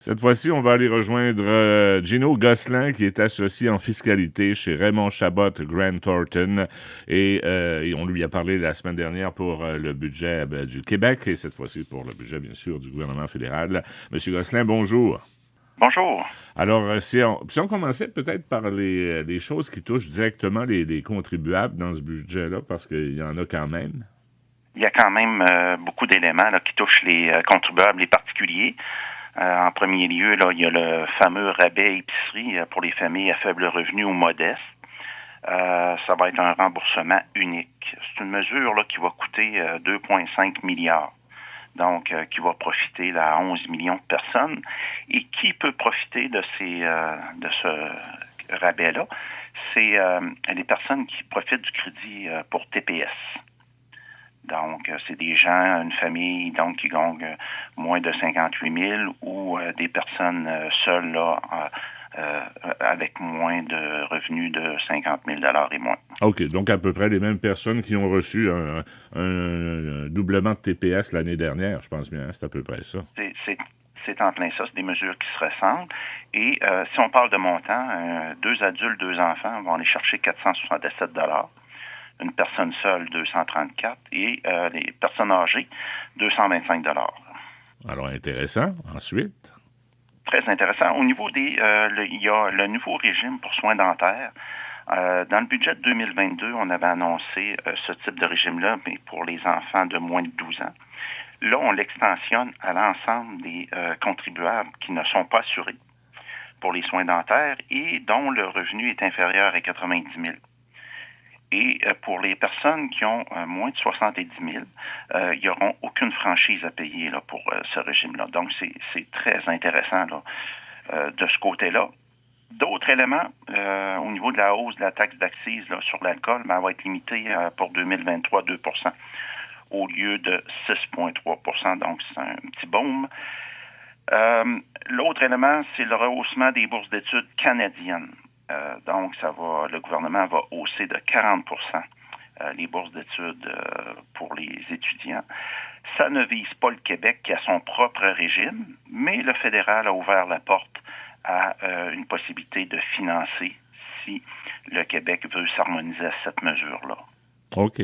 Cette fois-ci, on va aller rejoindre Gino Gosselin, qui est associé en fiscalité chez Raymond Chabot Grant Thornton. Et on lui a parlé la semaine dernière pour le budget du Québec et cette fois-ci pour le budget, bien sûr, du gouvernement fédéral. Monsieur Gosselin, bonjour. Bonjour. Alors, si on commençait peut-être par les choses qui touchent directement les contribuables dans ce budget-là, parce qu'il y en a quand même. Il y a quand même beaucoup d'éléments là, qui touchent les contribuables, les particuliers. En premier lieu, là, il y a le fameux rabais épicerie pour les familles à faible revenu ou modeste. Ça va être un remboursement unique. C'est une mesure là, qui va coûter 2,5 milliards. Donc, qui va profiter là, à 11 millions de personnes. Et qui peut profiter de ce rabais-là? C'est les personnes qui profitent du crédit pour TPS. Donc, c'est des gens, une famille donc qui gagne moins de 58 000 ou des personnes seules là, avec moins de revenus de 50 000 et moins. OK, donc à peu près les mêmes personnes qui ont reçu un doublement de TPS l'année dernière, je pense bien, c'est à peu près ça. C'est en plein ça, c'est des mesures qui se ressemblent. Et si on parle de montant, 2 adultes, 2 enfants vont aller chercher 467 une personne seule, 234 et les personnes âgées, 225 Alors, intéressant. Ensuite? Très intéressant. Au niveau il y a le nouveau régime pour soins dentaires. Dans le budget de 2022, on avait annoncé ce type de régime-là, mais pour les enfants de moins de 12 ans. Là, on l'extensionne à l'ensemble des contribuables qui ne sont pas assurés pour les soins dentaires et dont le revenu est inférieur à 90 000. Et pour les personnes qui ont moins de 70 000, ils n'auront aucune franchise à payer là, pour ce régime-là. Donc, c'est très intéressant là, de ce côté-là. D'autres éléments, au niveau de la hausse de la taxe d'accise là, sur l'alcool, elle va être limitée pour 2023 2 au lieu de 6,3 donc c'est un petit boom. L'autre élément, c'est le rehaussement des bourses d'études canadiennes. Donc, le gouvernement va hausser de 40 les bourses d'études pour les étudiants. Ça ne vise pas le Québec qui a son propre régime, mais le fédéral a ouvert la porte à une possibilité de financer si le Québec veut s'harmoniser à cette mesure-là. OK,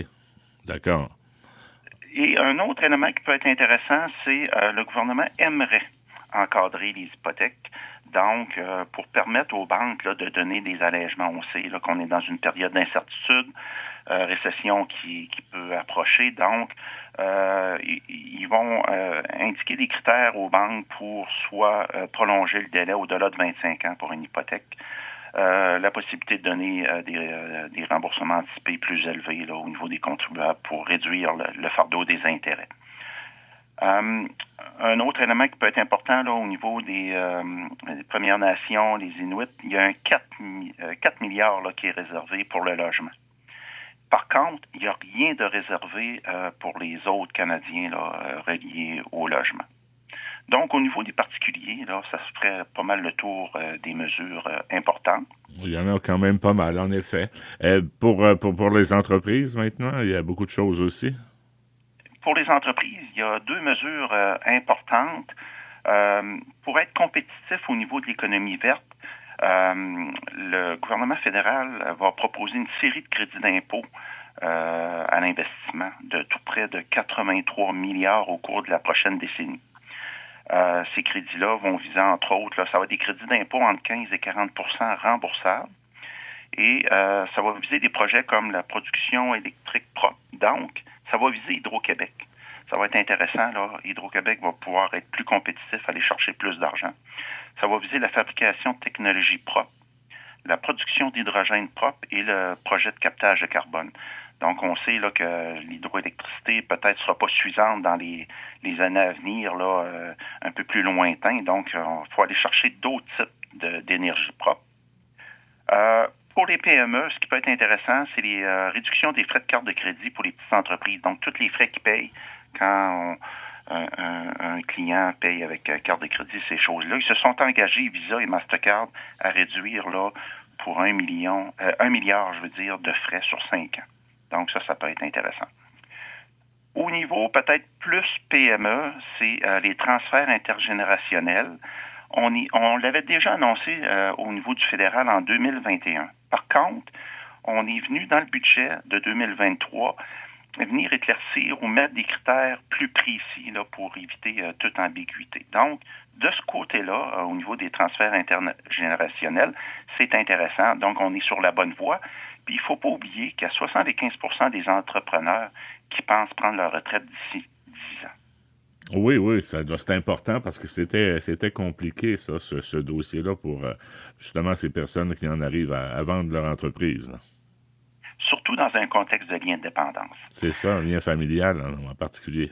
d'accord. Et un autre élément qui peut être intéressant, c'est le gouvernement aimerait encadrer les hypothèques. Donc, pour permettre aux banques là, de donner des allègements, on sait là, qu'on est dans une période d'incertitude, récession qui peut approcher. Donc, ils vont indiquer des critères aux banques pour soit prolonger le délai au-delà de 25 ans pour une hypothèque, la possibilité de donner des remboursements anticipés plus élevés là, au niveau des contribuables pour réduire le fardeau des intérêts. Un autre élément qui peut être important là, au niveau des Premières Nations, les Inuits, il y a un 4 milliards là, qui est réservé pour le logement. Par contre, il n'y a rien de réservé pour les autres Canadiens là, reliés au logement. Donc, au niveau des particuliers, là, ça se ferait pas mal le tour des mesures importantes. Il y en a quand même pas mal, en effet. Pour les entreprises, maintenant, il y a beaucoup de choses aussi. Pour les entreprises, il y a 2 mesures importantes. Pour être compétitif au niveau de l'économie verte, le gouvernement fédéral va proposer une série de crédits d'impôt à l'investissement de tout près de 83 milliards au cours de la prochaine décennie. Ces crédits-là vont viser, entre autres, là, ça va être des crédits d'impôt entre 15 et 40 remboursables. Et ça va viser des projets comme la production électrique propre. Donc, ça va viser Hydro-Québec. Ça va être intéressant, là. Hydro-Québec va pouvoir être plus compétitif, aller chercher plus d'argent. Ça va viser la fabrication de technologies propres, la production d'hydrogène propre et le projet de captage de carbone. Donc, on sait là, que l'hydroélectricité peut-être sera pas suffisante dans les années à venir, là, un peu plus lointain. Donc, il faut aller chercher d'autres types d'énergie propre. Pour les PME, ce qui peut être intéressant, c'est les réductions des frais de carte de crédit pour les petites entreprises. Donc, tous les frais qu'ils payent quand un client paye avec carte de crédit, ces choses-là. Ils se sont engagés, Visa et Mastercard, à réduire là pour 1 milliard, de frais sur 5 ans. Donc, ça peut être intéressant. Au niveau peut-être plus PME, c'est les transferts intergénérationnels. On l'avait déjà annoncé au niveau du fédéral en 2021. Par contre, on est venu dans le budget de 2023 venir éclaircir ou mettre des critères plus précis là, pour éviter toute ambiguïté. Donc, de ce côté-là, au niveau des transferts intergénérationnels, c'est intéressant. Donc, on est sur la bonne voie. Puis, il ne faut pas oublier qu'il y a 75% des entrepreneurs qui pensent prendre leur retraite d'ici 10 ans. Oui, c'est important parce que c'était compliqué, ça, ce dossier-là, pour justement ces personnes qui en arrivent à vendre leur entreprise, là. Surtout dans un contexte de lien de dépendance. C'est ça, un lien familial en particulier.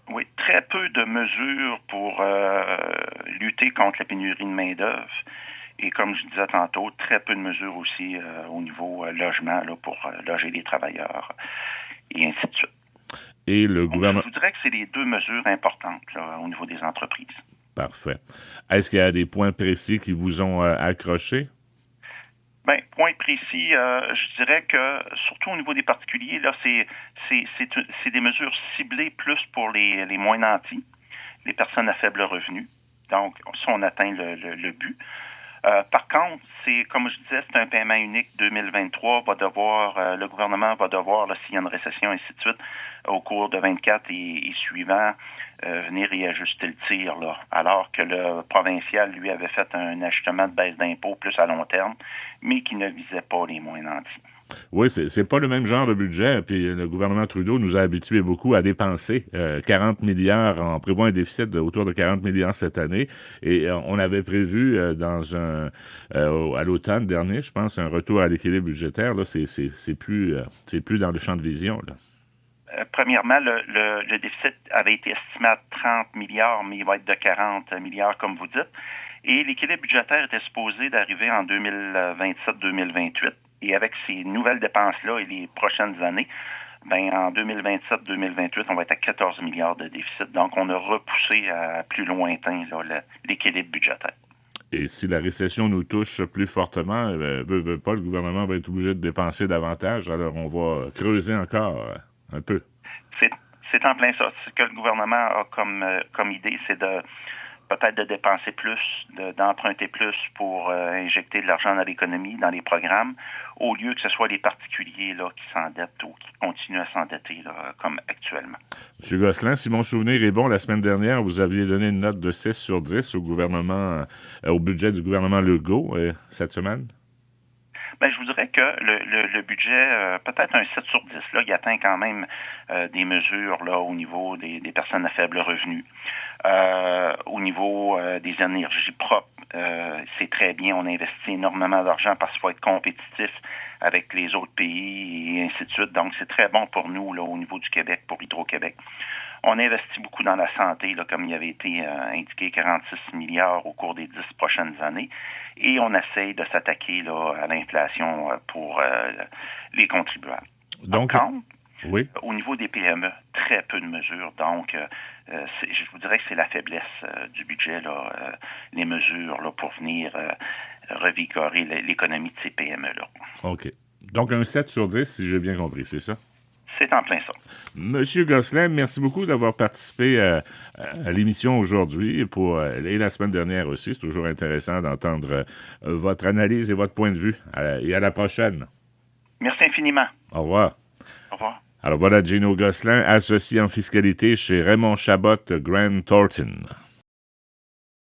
Oui, très peu de mesures pour lutter contre la pénurie de main-d'œuvre. Et comme je disais tantôt, très peu de mesures aussi au niveau logement là, pour loger les travailleurs et ainsi de suite. Et le gouvernement... Je vous dirais que c'est les deux mesures importantes là, au niveau des entreprises. Parfait. Est-ce qu'il y a des points précis qui vous ont accroché? Bien, point précis, je dirais que, surtout au niveau des particuliers, là, c'est des mesures ciblées plus pour les moins nantis, les personnes à faible revenu. Donc, ça, on atteint le but. Par contre, c'est comme je disais, c'est un paiement unique 2023. Le gouvernement va devoir, là, s'il y a une récession, ainsi de suite, au cours de 24 et suivant, venir y ajuster le tir, là. Alors que le provincial, lui, avait fait un ajustement de baisse d'impôts plus à long terme, mais qui ne visait pas les moins nantis. Oui, c'est pas le même genre de budget. Puis le gouvernement Trudeau nous a habitués beaucoup à dépenser 40 milliards. On prévoit un déficit autour de 40 milliards cette année. Et on avait prévu à l'automne dernier, je pense, un retour à l'équilibre budgétaire. Là, c'est plus dans le champ de vision, là. Premièrement, le déficit avait été estimé à 30 milliards, mais il va être de 40 milliards, comme vous dites. Et l'équilibre budgétaire était supposé d'arriver en 2027-2028. Et avec ces nouvelles dépenses-là et les prochaines années, ben en 2027-2028, on va être à 14 milliards de déficit. Donc, on a repoussé à plus lointain là, l'équilibre budgétaire. Et si la récession nous touche plus fortement, veut pas, le gouvernement va être obligé de dépenser davantage. Alors, on va creuser encore un peu. C'est en plein ça. Ce que le gouvernement a comme idée, c'est peut-être de dépenser plus, d'emprunter plus pour injecter de l'argent dans l'économie, dans les programmes, au lieu que ce soit les particuliers là, qui s'endettent ou qui continuent à s'endetter là, comme actuellement. M. Gosselin, si mon souvenir est bon, la semaine dernière, vous aviez donné une note de 6 sur 10 au budget du gouvernement Legault cette semaine? Bien, je vous dirais que le budget, peut-être un 7 sur 10, là, il atteint quand même des mesures là, au niveau des personnes à faible revenu. Au niveau des énergies propres, c'est très bien. On investit énormément d'argent parce qu'il faut être compétitif avec les autres pays et ainsi de suite. Donc, c'est très bon pour nous là, au niveau du Québec, pour Hydro-Québec. On investit beaucoup dans la santé, là, comme il avait été indiqué, 46 milliards au cours des 10 prochaines années. Et on essaye de s'attaquer là, à l'inflation pour les contribuables. Donc, par contre, oui. Au niveau des PME, très peu de mesures. Donc, je vous dirais que c'est la faiblesse du budget, là, les mesures là, pour venir revigorer l'économie de ces PME-là. OK. Donc, un 7 sur 10, si j'ai bien compris, c'est ça? C'est en plein ça. Monsieur Gosselin, merci beaucoup d'avoir participé à l'émission aujourd'hui et la semaine dernière aussi. C'est toujours intéressant d'entendre votre analyse et votre point de vue. Et à la prochaine. Merci infiniment. Au revoir. Au revoir. Alors voilà Gino Gosselin, associé en fiscalité chez Raymond Chabot Grant Thornton.